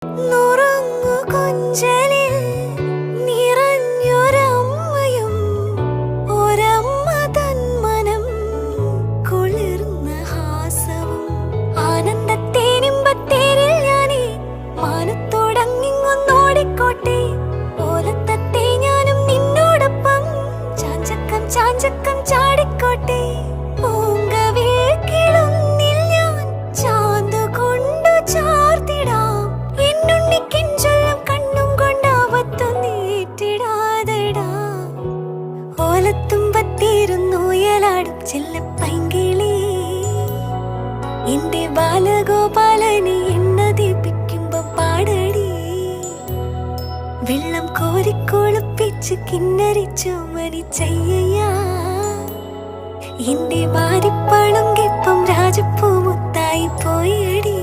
നുറങ്ങു കൊഞ്ചലിൽ നിറഞ്ഞൊരമ്മയും ഒരമ്മ തൻ മനം കുളിർന്ന ഹാസവും ആനന്ദത്തേനിമ്പത്തേരിൽ ഞാനേ മാനത്തോടങ്ങിങ്ങൊന്നോടിക്കോട്ടെ ഓലത്തത്തെ ഞാനും നിന്നോടൊപ്പം ചാഞ്ചക്കം ചാഞ്ചക്കം ചാടിക്കോട്ടെ എന്റെ ബാലഗോപാലനെ എണ്ണ ദീപിക്കുമ്പോ പാടടി വെള്ളം കോരിക്കൊളുപ്പിച്ച് കിന്നരിച്ചു മരിച്ചയ്യ എന്റെ മാരിപ്പളുങ്കിപ്പം രാജപ്പൂ മുത്തായി പോയടി.